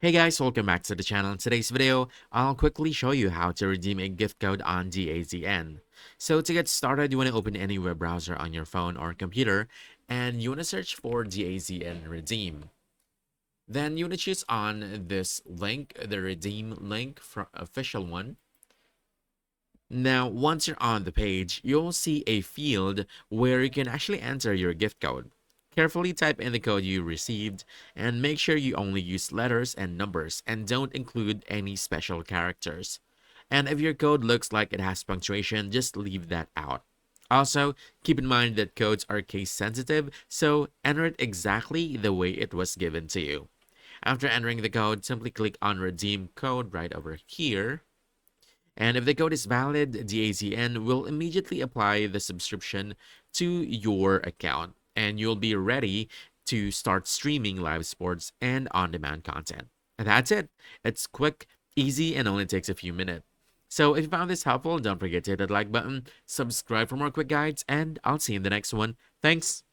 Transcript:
Hey guys, welcome back to the channel. In today's video, I'll quickly show you how to redeem a gift code on DAZN. So to get started, you want to open any web browser on your phone or computer, and you want to search for DAZN Redeem. Then you want to choose on this link, the Redeem link, for official one. Now, once you're on the page, you'll see a field where you can actually enter your gift code. Carefully type in the code you received and make sure you only use letters and numbers and don't include any special characters. And if your code looks like it has punctuation, just leave that out. Also, keep in mind that codes are case sensitive, so enter it exactly the way it was given to you. After entering the code, simply click on Redeem Code right over here. And if the code is valid, DAZN will immediately apply the subscription to your account, and you'll be ready to start streaming live sports and on-demand content. And that's it. It's quick, easy, and only takes a few minutes. So if you found this helpful, don't forget to hit that like button, subscribe for more quick guides, and I'll see you in the next one. Thanks.